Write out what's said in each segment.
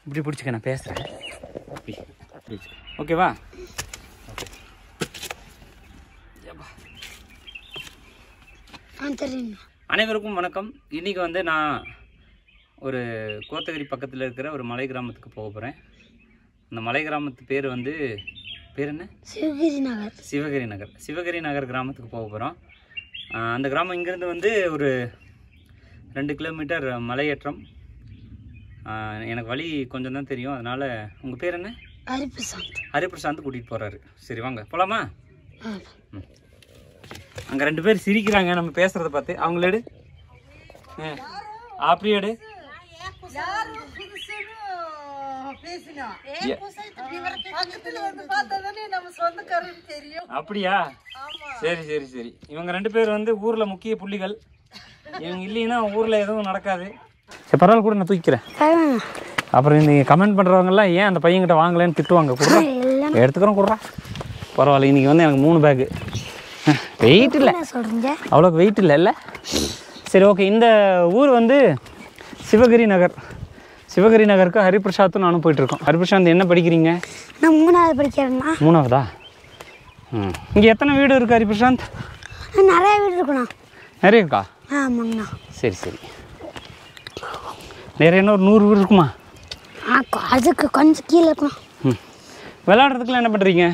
இப்படி பிடிச்சிக்க, நான் பேசுகிறேன். ஓகேவா? ஓகே. அனைவருக்கும் வணக்கம். இன்றைக்கி வந்து நான் ஒரு கோத்தகிரி பக்கத்தில் இருக்கிற ஒரு மலை கிராமத்துக்கு போக போகிறேன். அந்த மலை கிராமத்து பேர் வந்து என்ன? சிவகிரி நகர். சிவகிரி நகர் கிராமத்துக்கு போக போகிறோம். அந்த கிராமம் இங்கேருந்து வந்து ஒரு 2 கிலோமீட்டர் மலையேற்றம். எனக்கு வழி கொஞ்சம் தான் தெரியும். அதனால் உங்கள் பேர் என்ன? ஹரிபிரசாந்த் கூட்டிகிட்டு போகிறாரு. சரி வாங்க போகலாமா? அங்கே 2 பேர் சிரிக்கிறாங்க நம்ம பேசுகிறத பார்த்து. அவங்கள எடு, அப்படியே எடு. அப்படியா? சரி சரி சரி. இவங்க 2 பேர் வந்து ஊரில் முக்கிய புள்ளிகள். இவங்க இல்லைன்னா ஊரில் எதுவும் நடக்காது. சரி பரவாயில்ல, கூட நான் தூக்கிக்கிறேன். அப்புறம் நீங்கள் கமெண்ட் பண்ணுறவங்கலாம் ஏன் அந்த பையன்கிட்ட வாங்கலைன்னு திட்டுவாங்க. கொடுறா, எடுத்துக்கிறோம், கொடுறா. பரவாயில்ல. இன்றைக்கி வந்து எனக்கு 3 பேக்கு. வெயிட் இல்லை, அவ்வளோக்கு வெயிட் இல்லை. சரி ஓகே. இந்த ஊர் வந்து சிவகிரி நகர். சிவகிரி நகருக்கு ஹரிபிரசாத்தும் நானும் போயிட்டுருக்கோம். ஹரிபிரசாந்த் என்ன படிக்கிறீங்க? நான் 3வது படிக்கிறேன்னா. 3வதா? இங்கே எத்தனை வீடு இருக்குது ஹரிபிரசாந்த்? நிறைய வீடு இருக்குண்ணா. நிறைய இருக்கா? ஆமாங்கண்ணா. சரி சரி. நிறைய என்ன ஒரு 100 வீடு இருக்குமா? அதுக்கு கொஞ்சம் கீழே இருக்கணும். விளையாடுறதுக்குலாம் என்ன பண்ணுறீங்க?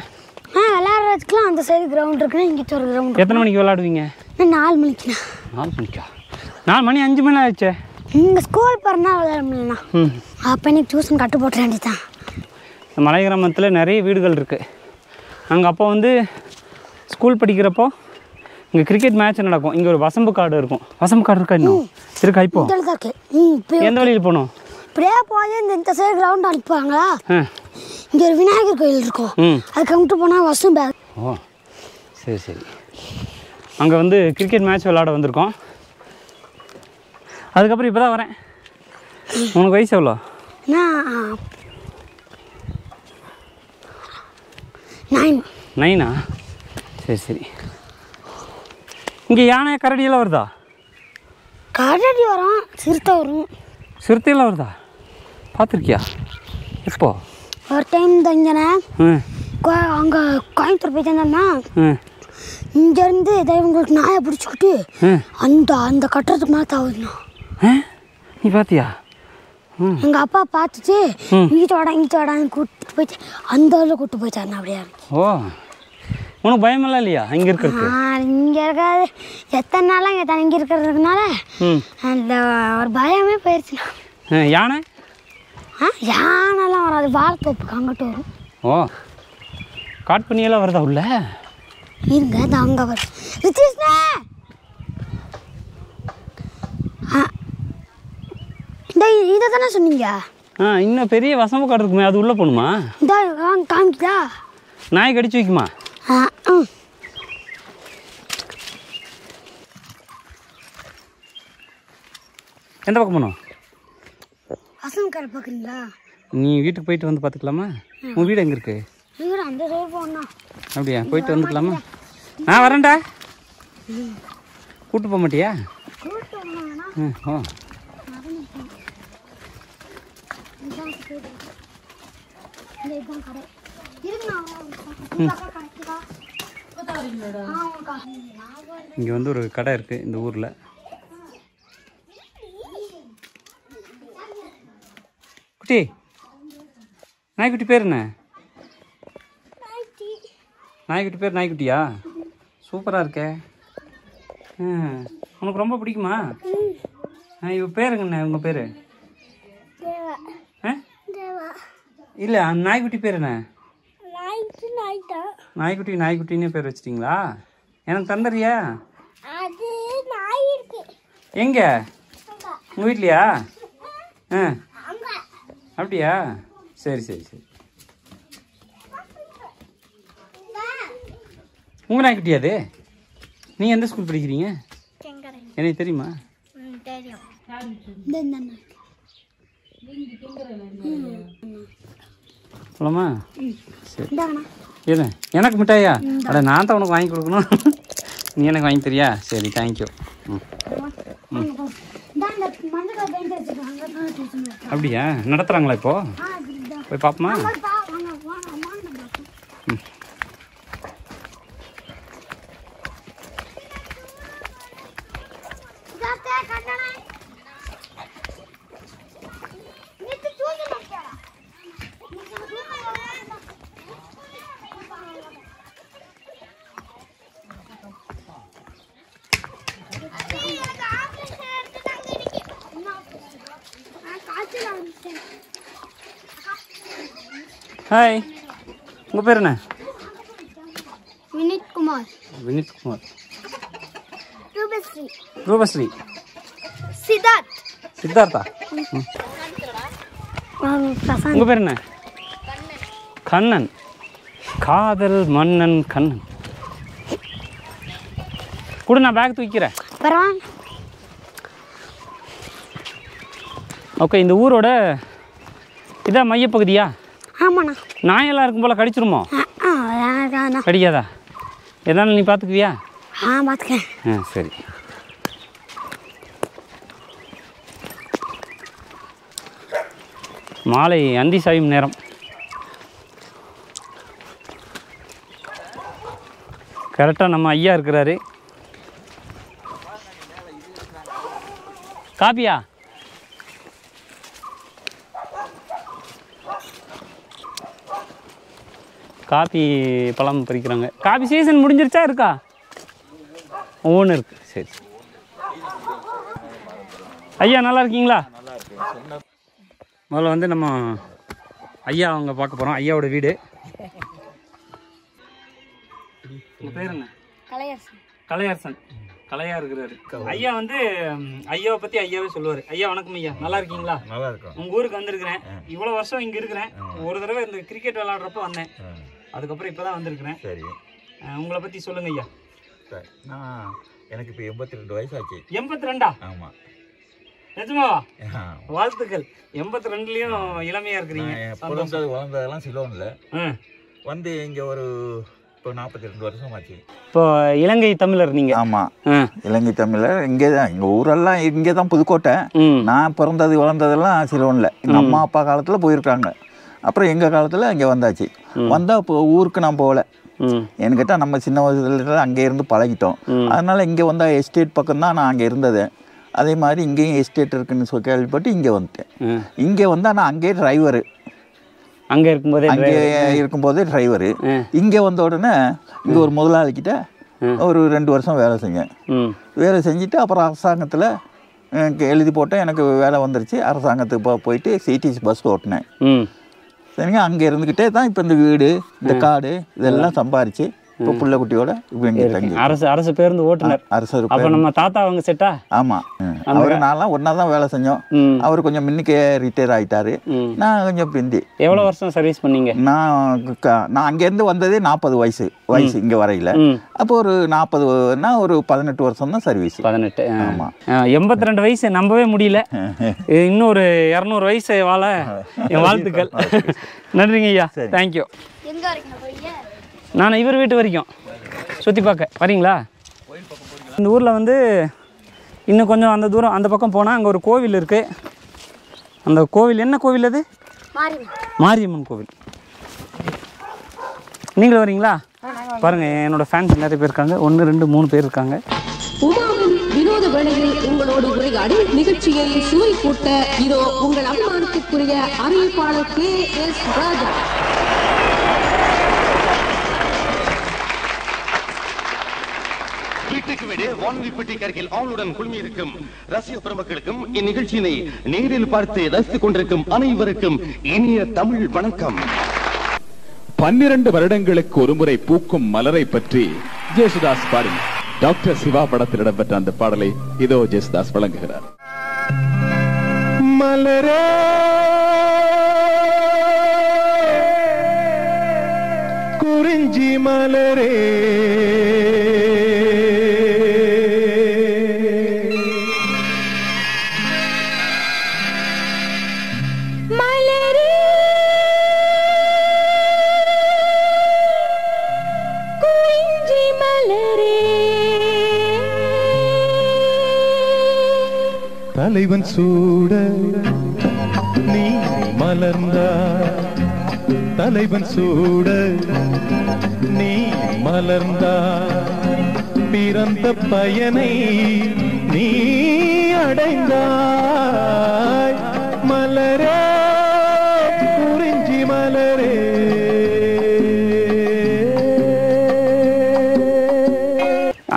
விளையாடுறதுக்குலாம் அந்த சைடு கிரவுண்ட் இருக்குன்னா இங்கே ஒரு கிரவுண்ட். எத்தனை மணிக்கு விளையாடுவீங்க? 4 மணிக்குண்ணா. 4 மணிக்கா? 4 மணி 5 மணி ஆயிடுச்சே. இங்கே ஸ்கூல் போகிறனா விளையாட முடியலண்ணா. அப்போ எனக்கு டியூஷன் கட்டு போட்ட வேண்டியதான். இந்த மலை கிராமத்தில் நிறைய வீடுகள் இருக்குது. நாங்கள் அப்போ வந்து ஸ்கூல் படிக்கிறப்போ இங்கே கிரிக்கெட் மேட்ச் நடக்கும். இங்கே ஒரு வசம்பு காடு இருக்கும். வசம்பு காடு இருக்கா? இன்னும் இருக்கா? இப்போ எந்த வழியில் போகணும்? இப்படியே போய் இந்த சைடு கிரவுண்ட் அனுப்புவாங்களா? இங்கே ஒரு விநாயகர் கோயில் இருக்கும். அதுக்கு அங்கிட்டு போனால் வசம் பேக். ஓ சரி சரி. அங்கே வந்து கிரிக்கெட் மேட்ச் விளையாட வந்திருக்கோம். அதுக்கப்புறம் இப்போ தான் வரேன். உனக்கு வயசு எவ்வளோ? 9. சரி சரி. இங்கே யானை கரடியெல்லாம் வருதா? கரடி வரும், சிறுத்தை வரும். சிறுத்தையெல்லாம் வருதா? பார்த்துருக்கியா? எப்போ? ஒரு டைம் தங்கினே அங்கே கோயம்புத்தூர் போய் தந்தோம்னா இங்கேருந்து உங்களுக்கு நாயை பிடிச்சிக்கிட்டு அந்த கட்டுறதுக்கு மேலே தாவுதுண்ணா. நீ பார்த்தியா? எங்கள் அப்பா பார்த்துட்டு இங்கிட்டு வாடான்னு கூப்பிட்டு போயிட்டு அந்த ஊரில் கூப்பிட்டு போயிட்டாருண்ணா. அப்படியே. ஓ உனக்கு பயமெல்லாம் இல்லையா இங்கே இருக்கிறது? இங்கே இருக்காது. எத்தனை நாளாக இங்கே தங்கி இருக்கிறதுனால அந்த ஒரு பயமே போயிடுச்சுண்ணா. யானை? யானைலாம் வராது. வாழைத்தோப்புக்கு அங்கிட்டு வரும். ஓ காட் பண்ணியெல்லாம் வருதா உள்ள? இருங்க, அது அங்கே வரும். ரிச்சிஷ்ணா, இதை தானே சொன்னீங்க? இன்னும் பெரிய வசம்பு காடு இருக்குமே, அது உள்ளே போகணுமா? இந்த காமிக்குதா? நாய் கடிச்சு வைக்குமா? எந்த பக்கம் போகணும்? வசம்பு காடு பார்க்குறீங்களா? நீ வீட்டுக்கு போயிட்டு வந்து பார்த்துக்கலாமா? உன் வீடு எங்கே இருக்கு? அந்த சைடு போகணும். அப்படியா? போயிட்டு வந்துக்கலாமா? நான் வரேன்டா. கூப்பிட்டு போக மாட்டியா? ஓ இங்கே வந்து ஒரு கடை இருக்குது இந்த ஊரில். குட்டி, நாய்க்குட்டி பேர் என்ன? நாய்க்குட்டி பேர் நாய்க்குட்டியா? சூப்பராக இருக்கே. உனக்கு ரொம்ப பிடிக்குமா? இவ பேருங்க என்ன? உங்கள் பேர்? இல்லை, அந்த நாய்க்குட்டி பேர் என்ன? நாய்க்குட்டின்னு பேர் வச்சிட்டிங்களா? எனக்கு தந்துடுறியா? எங்கே? உங்கள் வீட்லையா? அப்படியா? சரி சரி சரி. உங்கள் நாய்க்குட்டியா அது? நீங்கள் எந்த ஸ்கூல் படிக்கிறீங்க? எனக்கு தெரியுமா? சொல்லமா? சரி. ஏது எனக்கு மிட்டாயா? அட நான் தான் உனக்கு வாங்கி கொடுக்கணும். நீ எனக்கு வாங்கி தரியா? சரி, தேங்க்யூ. அப்படியா? நடத்துகிறாங்களா இப்போ? போய் பார்ப்போமா? ஹாய், உங்கள் பேர் என்ன? வினித்குமார். வினித்குமார். ரூபஸ்ரீ. ரூபஸ்ரீ. சித்தார்த். சித்தார்த்தா. உங்கள் பேர் என்ன? கண்ணன். காதல் மன்னன் கண்ணன். கூட நான் பேக் தூக்கிறேன். ஓகே, இந்த ஊரோட இதான் மையப்பகுதியா? ஆமாண்ணா. நாயெல்லாம் இருக்கும் போல் கடிச்சிருமோ? கடிக்காதா? எதனால நீ பார்த்துக்குவியா? பார்த்துக்கேன். சரி. மாலை அந்தி சாயும் நேரம். கரெக்டாக நம்ம ஐயா இருக்கிறாரு. காப்பியா? காப்பி பழம் பறிக்கிறாங்க. காப்பி சீசன் முடிஞ்சிருச்சா இருக்கா? ஒவ்வொன்று இருக்குது. சரி. ஐயா நல்லா இருக்கீங்களா? முதல்ல வந்து நம்ம ஐயா அவங்க பார்க்க போகிறோம். ஐயாவோட வீடு. உங்கள் பேர் என்ன? கலையரசன். கலையரசன். கலையா இருக்கிறாரு. ஐயா வந்து ஐயாவை பற்றி ஐயாவே சொல்லுவார். ஐயா வணக்கம் ஐயா, நல்லா இருக்கீங்களா? நல்லா இருக்கும். உங்கள் ஊருக்கு வந்திருக்கிறேன். இவ்வளோ வருஷம் இங்கே இருக்கிறேன். ஒரு தடவை இந்த கிரிக்கெட் விளையாடுறப்போ வந்தேன். அதுக்கப்புறம் இப்போ தான் வந்திருக்கிறேன். சரி, உங்களை பற்றி சொல்லுங்க ஐயா. நான் எனக்கு இப்போ 82 வயசாச்சு. 82? ஆமாம். நிஜமாவா? வாழ்த்துக்கள். 82லையும் இளமையாக இருக்கிறீங்க. வளர்ந்ததெல்லாம் சிலோனில் வந்து இங்கே ஒரு இப்போ 42 வருஷம் ஆச்சு. இப்போ இலங்கை தமிழர் நீங்கள்? ஆமாம், இலங்கை தமிழர். இங்கே தான் எங்கள் ஊரெல்லாம் இங்கே தான் புதுக்கோட்டை. நான் பிறந்தது வளர்ந்ததெல்லாம் சிலோனில். எங்கள் அம்மா அப்பா காலத்தில் போயிருக்காங்க. அப்புறம் எங்கள் காலத்தில் இங்கே வந்தாச்சு. வந்தால் இப்போ ஊருக்கு நான் போகல. ஏன்னு கேட்டால் நம்ம சின்ன வயசுல அங்கே இருந்து பழகிட்டோம். அதனால் இங்கே வந்தால் எஸ்டேட் பக்கம்தான் நான் அங்கே இருந்தது. அதே மாதிரி இங்கேயும் எஸ்டேட் இருக்குன்னு கேள்விப்பட்டு இங்கே வந்துட்டேன். இங்கே வந்தால் நான் அங்கேயே டிரைவரு. அங்கே இருக்கும்போதே டிரைவரு. இங்கே வந்த உடனே இங்கே ஒரு முதலாளிக்கிட்ட ஒரு 2 வருஷம் வேலை செஞ்சேன். வேலை செஞ்சுட்டு அப்புறம் அரசாங்கத்தில் எழுதி போட்டேன். எனக்கு வேலை வந்துருச்சு. அரசாங்கத்துக்கு போயிட்டு சிடிசி பஸ் ஓட்டினேன். சரிங்க, அங்கே இருந்துக்கிட்டே தான் இப்போ இந்த வீடு, இந்த காடு இதெல்லாம் சம்பாரிச்சு இப்போ புள்ள குட்டியோட அரசு பேருந்து ஓட்டுநர். அரசு. அப்போ நம்ம தாத்தா அவங்க செட்டா? ஆமாம், அவரு நான்லாம் ஒன்றா தான் வேலை செஞ்சோம். அவர் கொஞ்சம் முன்னுக்கே ரிட்டையர் ஆகிட்டாரு. நான் கொஞ்சம் பிந்தி. எவ்வளோ வருஷம் சர்வீஸ் பண்ணீங்க? நான் அங்கேருந்து வந்ததே 40 வயசு இங்கே வரையில். அப்போ ஒரு 40னா ஒரு 18 வருஷம் தான் சர்வீஸ். 18. ஆமாம். 82 வயசு நம்பவே முடியல. இன்னும் ஒரு 200 வயசு வாழ என் வாழ்த்துக்கள். நன்றிங்க ஐயா. தேங்க்யூ. நான் இவர் வீட்டு வரைக்கும் சுற்றி பார்க்க வரீங்களா? இந்த ஊரில் வந்து இன்னும் கொஞ்சம் அந்த தூரம் அந்த பக்கம் போனால் அங்கே ஒரு கோவில் இருக்குது. அந்த கோவில் என்ன கோவில் அது? மாரியம்மன் கோவில். நீங்களும் வரீங்களா? பாருங்கள், என்னோடய ஃபேன்ஸ் நிறைய பேர் இருக்காங்க. 1 2 3 பேர் இருக்காங்க. உமாவின் வினோத வேளைகளில் உங்களோடு உரையாடி நிகழ்ச்சியை சுவை கூட்ட இதோ உங்கள் அபிமானத்திற்குரிய அறிவிப்பாளர் KS ராஜா. வீட்டுக்கு வீடு வானொலி பெட்டிக்கு அருகில் ஆளுடன் குழுமியிருக்கும் ரசிக பெருமக்களுக்கும் இந்நிகழ்ச்சியினை நேரில் பார்த்து ரசித்துக் கொண்டிருக்கும் அனைவருக்கும் இனிய தமிழ் வணக்கம். 12 வருடங்களுக்கு ஒருமுறை பூக்கும் மலரை பற்றி ஜேசுதாஸ் பாடி டாக்டர் சிவா படத்தில் இடம்பெற்ற அந்த பாடலை இதோ ஜேசுதாஸ் வழங்குகிறார். மலரே குறிஞ்சி மலரே தலைவன் சூட நீ மலர்ந்தாய் தலைவன் சூட நீ மலர்ந்தாய் பிறந்த பயனை நீ அடைந்தாய் மலரே குறிஞ்சி மலரே.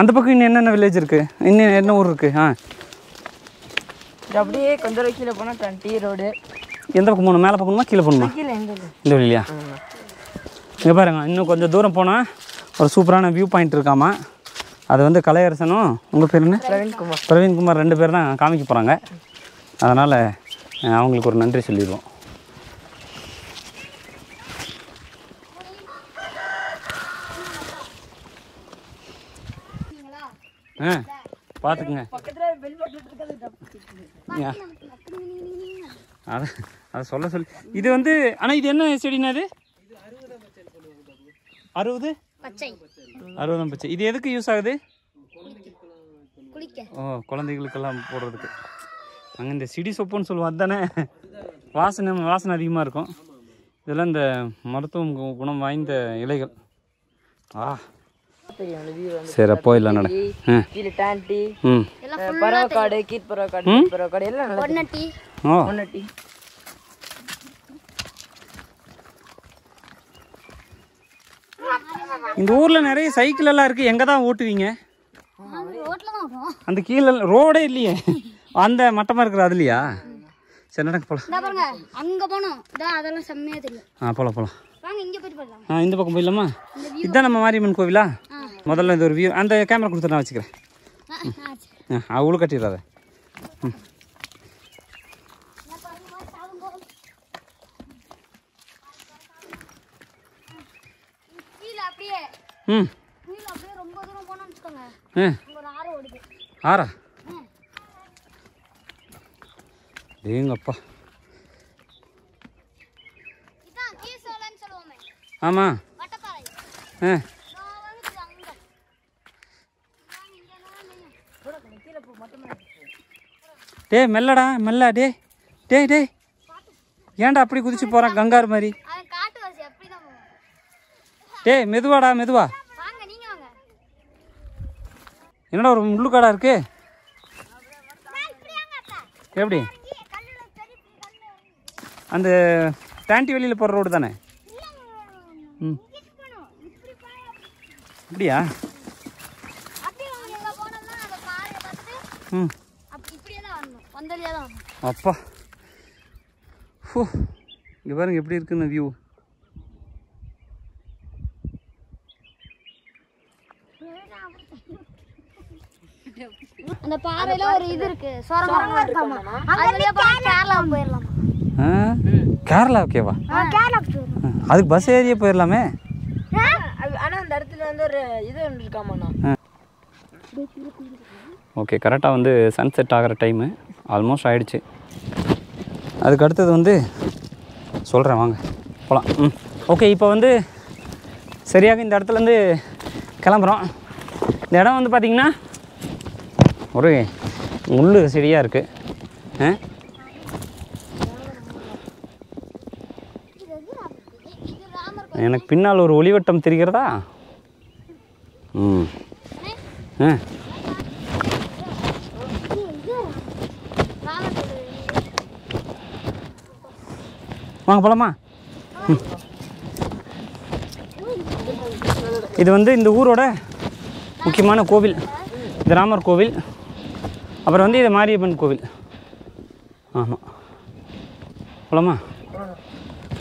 அந்த பக்கம் இன்னும் என்னென்ன வில்லேஜ் இருக்குது, இன்னும் என்ன ஊர் இருக்குது? அப்படியே கொஞ்சம் கீழே போனால் 20 ரோடு. எந்த பக்கம் போகணும்? மேலே போகணுமா கீழே போகணுமா? கீழே எங்கே இந்த வழியா? இங்கே பாருங்க, இன்னும் கொஞ்சம் தூரம் போனால் ஒரு சூப்பரான வியூ பாயிண்ட் இருக்காமா. அது வந்து கலையரசனும் உங்கள் பேர் என்ன? பிரவீன்குமார் 2 பேர் தான் காமிக்க போகிறாங்க. அதனால் அவங்களுக்கு ஒரு நன்றி சொல்லிடுவோம். பார்த்துக்குங்க. அதை சொல்ல சொல்லி இது வந்து, ஆனால் இது என்ன செடினா? அது 60 பச்சை. இது எதுக்கு யூஸ் ஆகுது? ஓ, குழந்தைகளுக்கெல்லாம் போடுறதுக்கு. அங்கே இந்த சிடி சொப்புன்னு சொல்லுவோம், அதுதானே? வாசனை அதிகமாக இருக்கும். இதெல்லாம் இந்த மருத்துவ குணம் வாய்ந்த இலைகள். சரி, போயிடலாம் நட. பறவைக்காடு, கீழ்பறவைக்காடு, பறவைக்காடு எல்லாம் ஒன்னட்டி. இந்த ஊரில் நிறைய சைக்கிள் எல்லாம் இருக்குது. எங்கே தான் ஓட்டுவீங்க? அந்த கீழே ரோடே இல்லையே, அந்த மட்டமாக இருக்கிற அதுலையா? சரி, நடக்க போகலாம். அங்கே போனோம், அதெல்லாம் செம்மையாக தெரியும். போகலாம். இந்த பக்கம் போயிடலாமா? இதுதான் நம்ம மாரியம்மன் கோவிலா? முதல்ல இந்த ஒரு வியூ, அந்த கேமரா கொடுத்து நான் வச்சுக்கிறேன். அவ்வளோ கட்டிடுறாத. ஆறா? ஏங்கப்பா. ஆமாம். மெல்லடா, மெல்ல. டே ஏன்டா அப்படி குதிச்சு போகிறான் கங்காரு மாதிரி? மெதுவாடா, மெதுவா. என்னடா ஒரு முள்ளுக்காடா இருக்கு? எப்படி? அந்த தாண்டி வெளியில் போகிற ரோடு தானே? அப்படியா? அப்பா, இங்கே பாருங்க எப்படி இருக்குன்னு வியூ. அந்த பாறையில ஒரு இது இருக்கு, சொரங்கம் இருக்காமா. அதுலயே கேரளா போயிரலாம். கேரளா ஓகேவா? கேரளா போயிரலாம். அதுக்கு பஸ் ஏறியே போயிடலாமே. ஆனா அந்த இடத்துல வந்து ஒரு இது ஒன்று இருக்காமாண்ணா. ஓகே, கரெக்டாக வந்து சன்செட் ஆகிற டைமு ஆல்மோஸ்ட் ஆகிடுச்சு. அதுக்கு அடுத்தது வந்து சொல்கிறேன், வாங்க போகலாம். ஓகே, இப்போ வந்து சரியாக இந்த இடத்துலேருந்து கிளம்புறோம். இந்த இடம் வந்து பார்த்திங்கன்னா ஒரு முள் செடியாக இருக்குது. எனக்கு பின்னால் ஒரு ஒளிவட்டம் தெரிகிறதா? வாங்க போகலாமா? இது வந்து இந்த ஊரோட முக்கியமான கோவில், இது ராமர் கோவில். அப்புறம் வந்து இது மாரியம்மன் கோவில். ஆமாம், போகலாமா?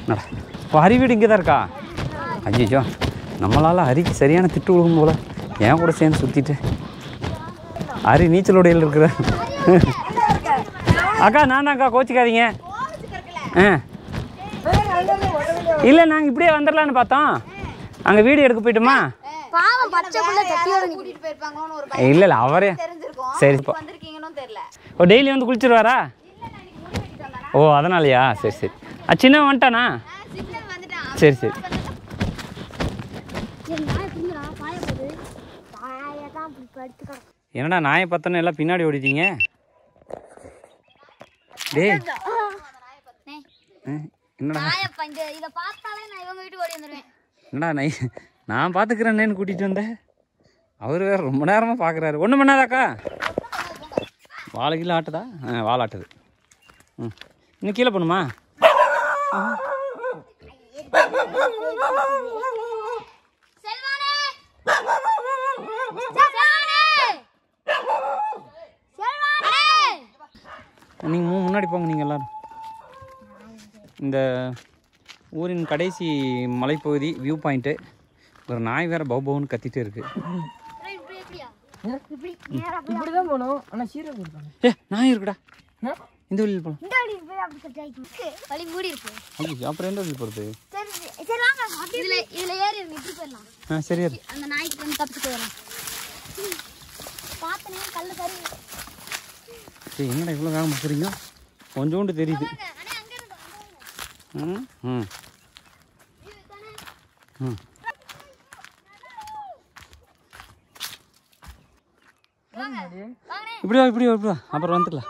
நட. இப்போ ஹரி வீடு இங்கே தான் இருக்கா? ஐயோ, நம்மளால் ஹரிக்கு சரியான திட்டு விழுகும் போல். ஏன் கூட சேர்ந்து சுற்றிட்டு ஹரி நீச்சல் உடையில் இருக்கிற. அக்கா, நான் தான் அக்கா, கோச்சிக்காதீங்க. இல்லை, நாங்கள் இப்படியே வந்துடலான்னு பார்த்தோம். அங்கே வீடியோ எடுக்க போயிட்டோமா? இல்லை அவரே சரி. ஓ, டெய்லி வந்து குளிச்சிருவாரா? ஓ, அதனாலயா? சரி. சின்ன வந்துட்டானா? சரி. என்னடா நாயை பார்த்தோன்னு எல்லாம் பின்னாடி ஓடிட்டீங்க? டேய், என்னடா இதை பார்த்தாலே நான் இவங்க வீட்டுக்கு ஓடி வந்துடுவேன். என்னடா நான் பார்த்துக்கிறேன்னேன்னு கூட்டிகிட்டு வந்தேன். அவர் வேறு ரொம்ப நேரமாக பார்க்குறாரு. ஒன்றும் பண்ணாதாக்கா? வாழை கீழே ஆட்டுதா? வாழை ஆட்டுது. இன்னும் கீழே போகணுமா? நீங்கள் முன்னாடி போங்க. நீங்கள் எல்லோரும் இந்த ஊரின் கடைசி மலைப்பகுதி வியூ பாயிண்ட்டு. ஒரு நாய் வேறு பவுபவுன்னு கத்திட்டே இருக்குது. இப்படிதான் போனோம். ஆனா சீரகம் கொடுப்பாங்க. நாய் இருக்குடா. இந்த வழியில் போகலாம். வழி மூடி இருக்கு. அப்புறம் எந்த வழியில் போகிறது? சரி வாங்க, இதுல ஏறி இப்படி போயிடலாம். சரி. அந்த நாய்க்கு வந்து தப்பிச்சு போயிடலாம். பார்த்தனே கல்லு கறி. என்னடா இவ்வளோ வேகமாக போகிறீங்க? கொஞ்சோண்டு தெரியுது. இப்படியா அப்புறம் வந்துக்கலாம்.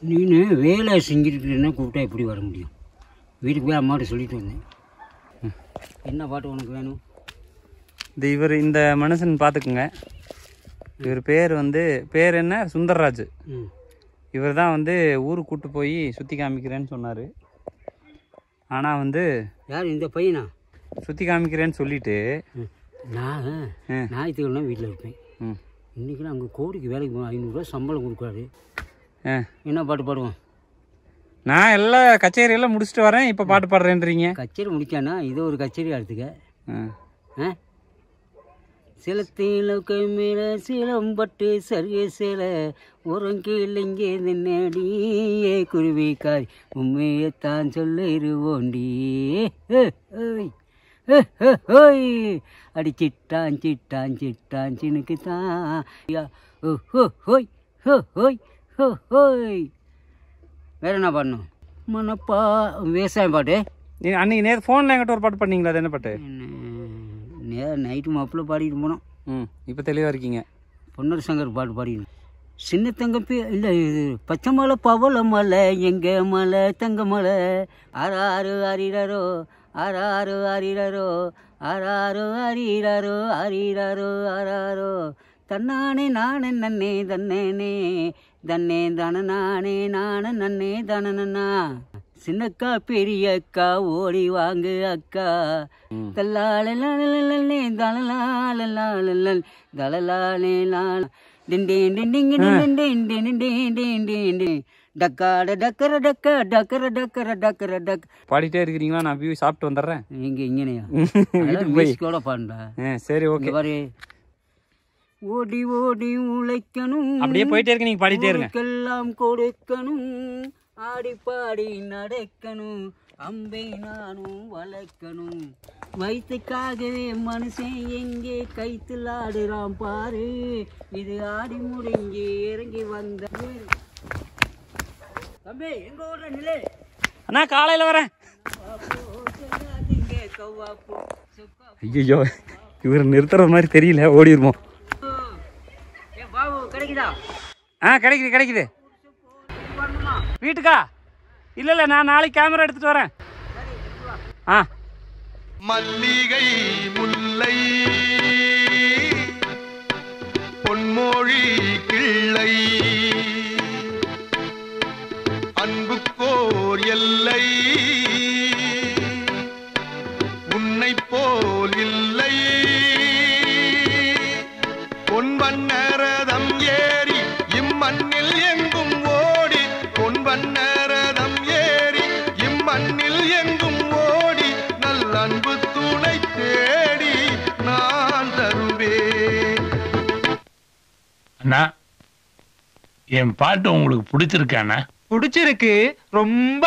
நீனு வேலை செஞ்சுருக்கிறேன்னா கூப்பிட்டா எப்படி வர முடியும்? வீட்டுக்கு போய் அம்மாட்ட சொல்லிட்டு வந்தேன். என்ன பாட்டு உனக்கு வேணும்? இந்த மனுஷன் பார்த்துக்குங்க. இவர் பேர் என்ன? சுந்தர்ராஜ். இவர் தான் ஊருக்கு கூப்பிட்டு போய் சுற்றி காமிக்கிறேன்னு சொன்னார். ஆனால் யார் இந்த பையனா? சுற்றி காமிக்கிறேன்னு சொல்லிட்டு நான் ஞாயிற்றுக்கிழமை வீட்டில் இருப்பேன். இன்றைக்கி அங்கே கோடிக்கு வேலைக்கு போவேன். 500 ரூபா சம்பளம் கொடுக்குறாரு. என்ன பாட்டு பாடுவோம்? நான் எல்லா கச்சேரியெல்லாம் முடிச்சுட்டு வரேன். இப்போ பாட்டு பாடுறேன்றீங்க. கச்சேரி முடிச்சானா இது ஒரு கச்சேரி எடுத்துக்க. சிலத்தில் மேலே சிலம்பட்டு சரிய சில உறங்கில்லைங்கே நின்னடியே குருவிக்காய் உண்மையத்தான் சொல்லிருவோண்டி. அடி சிட்டான் சிட்டான் சிட்டான் சினுக்கு தான். வேற என்ன பாடணும்? மனப்பா விவசாயம் பாட்டு. அன்னைக்கு நேற்று ஃபோனில் என்கிட்ட ஒரு பாட்டு பண்ணீங்களா? அது என்ன பாட்டு? நைட்டு மாப்பிள்ள பாடிட்டு போனோம். இப்போ தெளிவாக இருக்கீங்க. பொன்னர் சங்கர் பாட்டு பாடிக்கணும். சின்ன தங்கப்பி இல்லை, இது பச்சை மலை பவள மலை எங்க மலை தங்க மலை. ஆறாறு அரிரரோ ஆறாறு அரிரரோ ஆறாறு அரிரரோ அரிரரோ ஆறாரோ தன்னானே நானே நன்னே தன்னேனே தன்னே தன நானே நானே நன்னே தனனா. சின்னக்கா பெரியக்கா ஓடி வாங்கு அக்கா. தல்லாலே தலலாலே தலலாலே டக்காட டக்கர டக்க டக்கர டக்கர டக்கர டக் பாடிட்டே இருக்கிறீங்களா? நான் வியூ சாப்பிட்டு வந்துடுறேன். இங்கே இங்கனையா கூட பாடுண்டா. சரி, ஓகே. பாரு, ஓடி ஓடி உழைக்கணும். அப்படியே போயிட்டே இருக்கு. நீங்க பாடிட்டே இருங்க. எல்லாம் கொடுக்கணும், ஆடி பாடி நடக்கணும், அம்பை நானும் வளர்க்கணும். வயிற்றுக்காகவே மனுஷன் எங்கே கைத்தில் ஆடுறான் பாரு. இது ஆடி முடிஞ்சு இறங்கி வந்த தம்பி எங்க ஓடுற நிலை. அண்ணா காலையில் வரேன். ஐயோ, இவர் நிறுத்துறது மாதிரி தெரியல. ஓடிடுமோ? கிடைக்குதா? கிடைக்குது. வீட்டுக்கா? இல்லை, நான் நாளைக்கு கேமரா எடுத்துட்டு வரேன். மல்லிகை முல்லை பொன்மொழி கிள்ளை அன்புக்கோர் எல்லை உன்னை போல் இல்லை. பொன்வண்ணரதம் ஏறி இம்மண்ணில் எங்கும் ஓடி, பொன்வண்ணரதம் ஏறி இம்மண்ணில் எங்கும் ஓடி, நல்ல அன்பு துணை தேடி நான் தருவேன். அண்ணா, என் பாட்டு உங்களுக்கு பிடிச்சிருக்காண்ணா? பிடிச்சிருக்கு ரொம்ப.